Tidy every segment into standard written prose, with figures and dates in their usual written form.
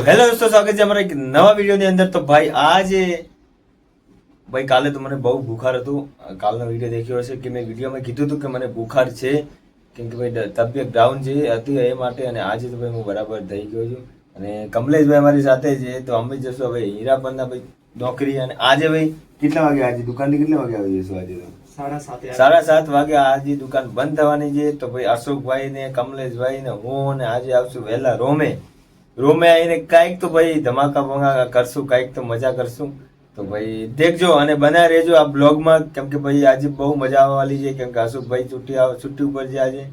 Hello દોસ્તો, સ્વાગત છે અમારા એક નવા વિડીયોની અંદર. તો ભાઈ આજે ભાઈ કાલે તો મને બહુ બુખાર હતું. કાલનો વિડીયો દેખ્યો હશે કે મેં વિડીયોમાં કીધું હતું કે મને બુખાર છે, કેમ કે ભાઈ તબિયત ડાઉન જે હતી એ માટે. અને આજે તો ભાઈ હું બરાબર થઈ ગયો છું. અને કમલેશભાઈ અમારી સાથે છે, તો અમે જશું હવે હીરાપરના ભાઈ નોકરી. અને આજે ભાઈ કેટલા વાગે આજે દુકાનથી કેટલા વાગે આવી જશું? આજે તો 7:30 વાગે આજે દુકાન બંધ થવાની છે. તો ભાઈ અશોકભાઈ ને કમલેશભાઈ ને હું ને આજે આવશું વહેલા રોમે આવીને કાંઈક તો ભાઈ ધમાકા બમાકા કરશું, કાંઈક તો મજા કરશું. તો ભાઈ દેખજો અને બનાવી રહેજો આ બ્લોગમાં, કેમ કે ભાઈ આજે બહુ મજા આવવાલી છે. કેમ કે અશોકભાઈ છુટ્ટી ઉપર છે આજે,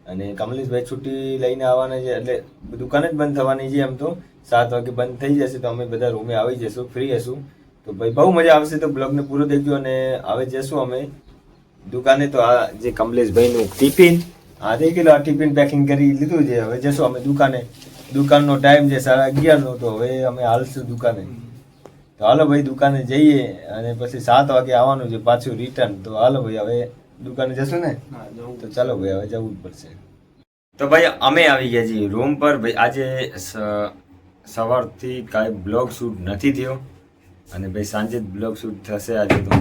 અને કમલેશભાઈ છુટ્ટી લઈને આવવાના છે, એટલે દુકાન જ બંધ થવાની છે. એમ તો 7 વાગે બંધ થઈ જશે, તો અમે બધા રૂમે આવી જશું, ફ્રી હશું. તો ભાઈ બહુ મજા આવશે, તો બ્લોગને પૂરો દેખજો. અને હવે જશું અમે દુકાને. તો આ જે કમલેશભાઈનું ટિફિન આ દેખી લો, આ ટિફિન પેકિંગ કરી લીધું છે. હવે જશું અમે દુકાને. દુકાનનો ટાઈમ છે 11:30નો, તો હવે અમે હાલશું દુકાને. તો હાલો ભાઈ દુકાને જઈએ, અને પછી 7 વાગે આવવાનું છે પાછું રિટર્ન. તો હાલો ભાઈ હવે દુકાને જશું ને, તો ચાલો ભાઈ હવે જવું જ પડશે. તો ભાઈ અમે આવી ગયા છીએ રૂમ પર. ભાઈ આજે સવારથી કાંઈ બ્લોગ શૂટ નથી થયો, અને ભાઈ સાંજે જ બ્લોગ શૂટ થશે આજે તો.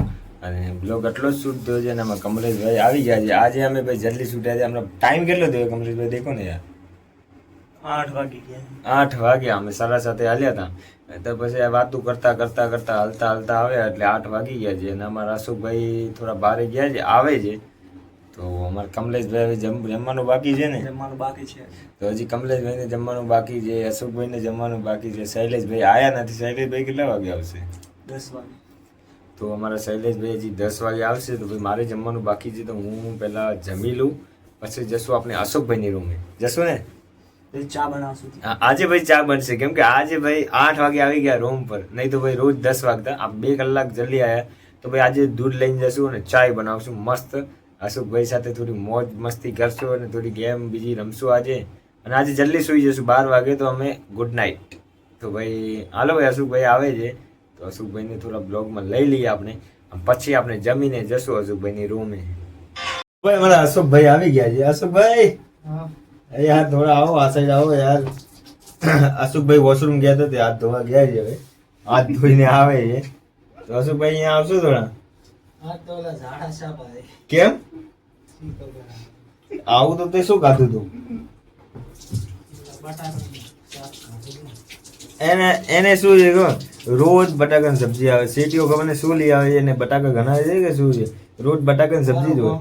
અને બ્લોગ એટલો જ શૂટ થયો છે, અને એમાં કમલેશભાઈ આવી ગયા છે. આજે અમે ભાઈ જલ્દી શૂટ્યા છે. હમણાં ટાઈમ કેટલો થયો કમલેશભાઈ દેખો ને યાર? 8 વાગી ગયા. 8 વાગ્યા. અમે 7:30 હાલ્યા હતા. તો પછી વાતું કરતા હાલતા આવ્યા એટલે 8 વાગી ગયા છે. અને અમારા અશોકભાઈ થોડા બહાર ગયા છે, આવે છે. તો અમારે કમલેશભાઈ હવે જમવાનું બાકી છે ને, જમવાનું બાકી છે. તો હજી કમલેશભાઈને જમવાનું બાકી છે, અશોકભાઈને જમવાનું બાકી છે. શૈલેષભાઈ આયા નથી. શૈલેષભાઈ કેટલા વાગે આવશે? 10 વાગે. તો અમારા શૈલેષભાઈ હજી 10 વાગે આવશે. તો ભાઈ મારે જમવાનું બાકી છે, તો હું પહેલાં જમી લઉં, પછી જશું આપણે અશોકભાઈની રૂમે. જશું ને? ચા બનાવશું. આજે ભાઈ ચા બનશે, કેમ કે આજે ભાઈ 8 વાગે આવી ગયા રૂમ પર. નહીં તો ભાઈ રોજ 10 વાગતા. આ 2 કલાક જલ્દી આવ્યા. તો ભાઈ આજે દૂધ લઈને જશું અને ચાય બનાવશું મસ્ત. અશોકભાઈ સાથે થોડી મોજ મસ્તી કરશું, અને થોડી ગેમ બીજી રમશું આજે. અને આજે જલ્દી સૂઈ જશું 12 વાગે. તો અમે ગુડ નાઇટ. તો ભાઈ હાલો ભાઈ અશોકભાઈ આવે છે, તો અશોકભાઈને થોડા બ્લોગમાં લઈ લઈએ આપણે. પછી આપણે જમીને જશું અશોકભાઈની રૂમે. ભાઈ અમારા અશોકભાઈ આવી ગયા છે. અશોકભાઈ યાર થોડા આવો, આ સાઈડ આવો યાર. અશોકભાઈ વોશરૂમ ગયા હતા, તે હાથ ધોવા ગયા છે. હવે હાથ ધોઈને આવે છે. તો અશોકભાઈ અહીંયા આવશો થોડા? કેમ આવું? તો તે શું ખાધું તું? એને શું છે કહો, રોજ બટાકાની સબ્જી આવે. શેટીઓ ખબર ને શું લઈ આવે છે, એને બટાકા ઘણા છે કે શું છે? રોજ બટાકાની સબ્જી જ હોય.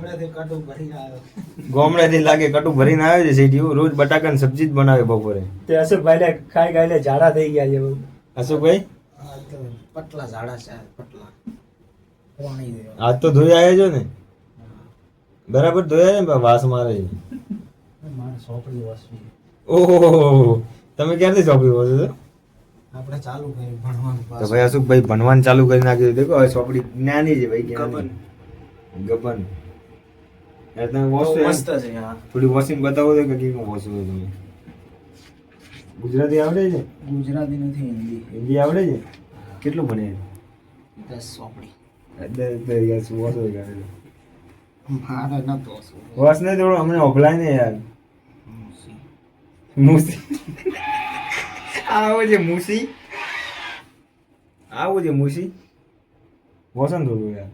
ગોમડેથી લાગે કટુ ભરીને આવે છે શેટીઓ. રોજ બટાકાની સબ્જી જ બનાવે બપોરે. તે અશોકભાઈ ખાઈ ખાઈને ઝાડા થઈ ગયા છે. અશોકભાઈ પટલા ઝાડા છે, પટલા. આજ તો ધોઈ આવ્યા છો ને? બરાબર ધોયા ને? વાસ મારે છે. ઓહો, તમે ક્યારથી સોંપડી વાસો છો? આપણે ચાલુ કર્યું ભણવાનું. તો ભાઈ અશોકભાઈ ભણવાનું ચાલુ કરી નાખ્યું. દેખો હવે સોંપડી જ્ઞાની છે ભાઈ. ગબન તમે વોશો મસ્ત છે. થોડી વોશિંગ બતાવો તો કે કેવું વોશો છો તમે? ગુજરાતી આવડે છે? ગુજરાતી નથી, હિન્દી આવડે છે? કેટલું ભણે? 10 સોપડી. મારે વોશ ને થોડું અમને ઓભલાય ને યાર. મુસી આવો છે મુસી, આવો છે મુસી. वोसन થોડું યાર.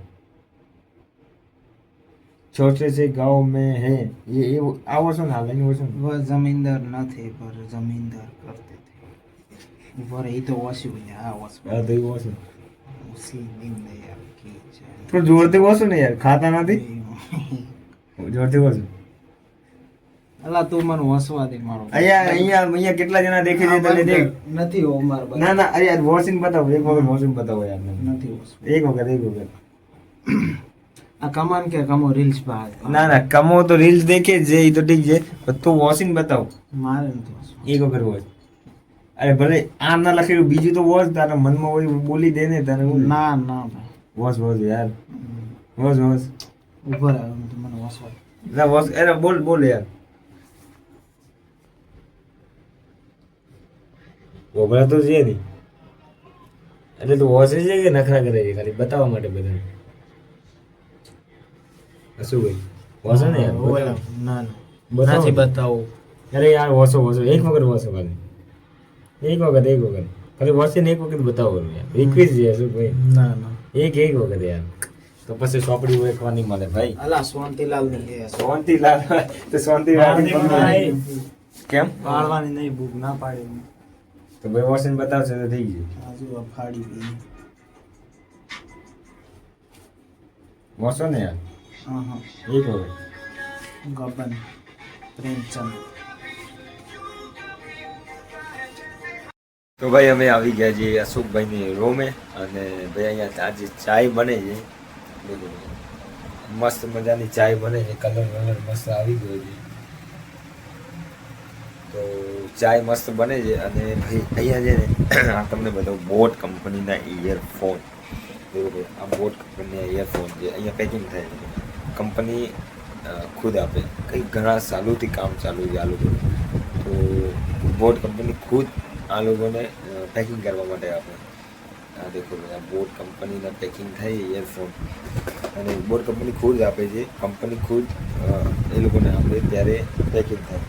छोटे से गांव में है ये આ વોશન હાલ એની વોશન. वो जमींदार નથી, પર जमींदार करते थे. ઉપર એ તો વોશું ને આ વોશ. આ તો વોશન ઉસી નિંદે યાર કે છે. થોડું જોરથી વોશો ને યાર, ખાતા નથી. જોરથી વોશો. અલા તું મને વોસવા દે મારો. અહીંયા કેટલા જણા દેખે છે તને દેખ. નથી હો માર બા. ના ના, અરે યાર વોશિંગ બતાવો, એક વખત વોશિંગ બતાવો યાર. નથી વોસવા. એક વખત આ કમાન કે કમો રીલ્સ પર. ના ના, કમો તો રીલ્સ દેખે છે, એ તો ઠીક છે, પણ તું વોશિંગ બતાવ. મારે નથી વોસવા. એક વખત વોશ. અરે ભલે આમ ના લખેલું, બીજું તો વોશ. તારા મનમાં હોય બોલી દે ને તને. ના ના ભાઈ, વોશ યાર, વોશ. ઉપર આવે તો મને વોસવા. ના વોશ. અરે બોલ યાર. ગોબરા તો છે નહીં, એટલે તું વોશ છે કે નખરા કરે છે ખાલી બતાવવા માટે બધાને? શું ભાઈ વોશો ને યાર? ના નથી બતાવું. અરે યાર વોશો એક વખત વોશો ખાલી. એક વખત ખાલી વોશિંગ એક વખત બતાવો યાર રિક્વેસ્ટ છે શું ભાઈ ના ના એક વખત યાર તો પછી સોપડી વેખવા નહીં મળે ભાઈ અલા શાંતિલાલ ની હે શાંતિલાલ તો શાંતિલાલ કેમ પાડવાની નહીં ભૂખ ના પાડી તો ભાઈ વોશિંગ બતાવશે તો થઈ ગયું આજુ ફાડી ગઈ વોશો ને યાર હા હા એક વખત ગબન પ્રેમચંદ તો ભાઈ અમે આવી ગયા છીએ અશોકભાઈની રૂમે અને ભાઈ અહીંયા આજે ચાય બને છે દેખો ભાઈ. મસ્ત મજાની ચાય બને છે કલર મસ્ત આવી ગયો છે તો ચાય મસ્ત બને છે અને ભાઈ અહીંયા છે ને આ તમને બતાવું બોટ કંપનીના ઇયરફોન દેખો ભાઈ આ બોટ કંપનીના ઇયરફોન છે અહીંયા પેકિંગ થાય છે કંપની ખુદ આપે કંઈ ઘણા સાલોથી કામ ચાલુ છે આ લોકો તો બોટ કંપની ખુદ આ લોકોને પેકિંગ કરવા માટે આપે આ દેખો ભાઈ આ બોટ કંપનીના પેકિંગ થાય ઇયરફોન અને બોટ કંપની ખુદ આપે છે કંપની ખુદ એ લોકોને આપે ત્યારે પેકિંગ થાય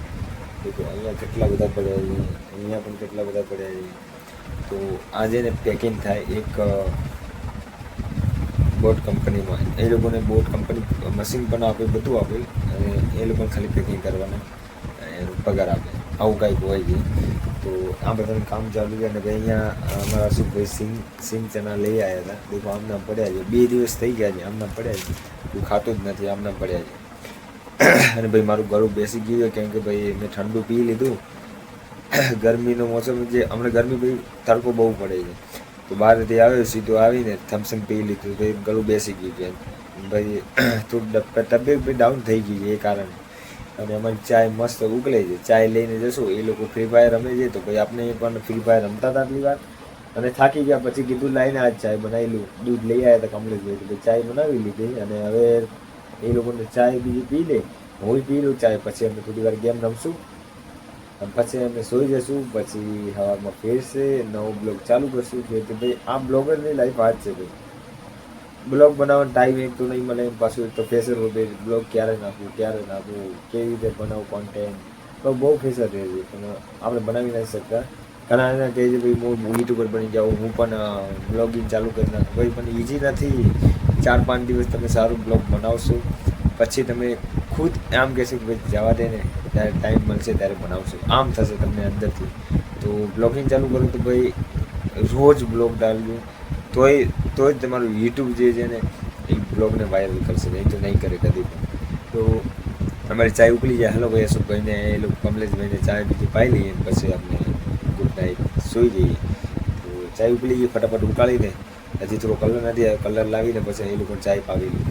દેખો અહીંયા કેટલા બધા પડ્યા છે અહીંયા પણ કેટલા બધા પડ્યા છે તો આજે ને પેકિંગ થાય એક બોટ કંપનીમાં એ લોકોને બોટ કંપની મશીન પણ આપે બધું આપે અને એ લોકોને ખાલી પેકિંગ કરવાના એનો પગાર આપે આવું કાંઈક હોય છે તો આ બધાનું કામ ચાલુ છે અને ભાઈ અહીંયા અમારા અશોકભાઈ સિંગ ચના લઈ આવ્યા હતા દેખો આમનામ પડ્યા છે 2 દિવસ થઈ ગયા છે આમનામ પડ્યા છે હું ખાતો જ નથી આમનામ પડ્યા છે અને ભાઈ મારું ગળું બેસી ગયું છે કેમ કે ભાઈ મેં ઠંડુ પી લીધું ગરમીનો મોસમ છે હમણાં ગરમી ભાઈ તડકો બહુ પડે છે તો બહારથી આવ્યો સીધો આવીને થમ્સઅપ પી લીધું ભાઈ ગળું બેસી ગયું છે ભાઈ થોડું તબિયત ભાઈ ડાઉન થઈ ગઈ છે એ કારણે અને અમારી ચાય મસ્ત ઉકલે છે ચાય લઈને જશું એ લોકો ફ્રી ફાયર રમે છે તો ભાઈ આપણે પણ ફ્રી ફાયર રમતા હતા આટલી વાર અને થાકી ગયા પછી કીધું લાઈને આજ ચાય બનાવેલું દૂધ લઈ આવ્યા હતા કમ્પ્લીટ ભાઈ ચાય બનાવી લીધી અને હવે એ લોકોને ચાય બીજી પી લે હું પી લઉં ચાય પછી અમે થોડી વાર ગેમ રમશું અને પછી અમે સોઈ જશું પછી સવારમાં ફેરશે નવો બ્લોગ ચાલુ કરશું કે ભાઈ આ બ્લોગરની લાઈફ આ જ છે ભાઈ બ્લોગ બનાવવાનો ટાઈમ એક તો નહીં મળે એમ પાછું એક તો પ્રેશર વધે બ્લોગ ક્યારે નાખવું કેવી રીતે બનાવવું કોન્ટેન્ટ તો બહુ પ્રેશર રહે છે પણ આપણે બનાવી નથી શકતા ઘણા એના કહે છે ભાઈ હું યુટ્યુબર બની જાઉં હું પણ બ્લોગિંગ ચાલુ કરી નાખું ભાઈ પણ ઇઝી નથી 4-5 દિવસ તમે સારું બ્લોગ બનાવશો પછી તમે ખુદ આમ કહેશો કે ભાઈ જવા દે ને ત્યારે ટાઈમ મળશે ત્યારે બનાવશો આમ થશે તમને અંદરથી તો બ્લોગિંગ ચાલુ કરું તો ભાઈ રોજ બ્લોગ ડાલજો તોય જ તમારું યુટ્યુબ જે છે ને એ બ્લોગને વાયરલ કરશે નહીં તો નહીં કરે કદી પણ તો અમારી ચાય ઉકળી જાય હલો ભાઈ અશોકભાઈને એ લોકો કમલેશભાઈને ચાય બીજી પાઈ લઈએ પછી આપણે ગુડ નાઇટ સૂઈ જઈએ તો ચાય ઉકળી ગઈ ફટાફટ ઉકાળીને હજી થોડો કલર નથી આવ્યો કલર લાવીને પછી એ લોકો ચાય પાવી લઈએ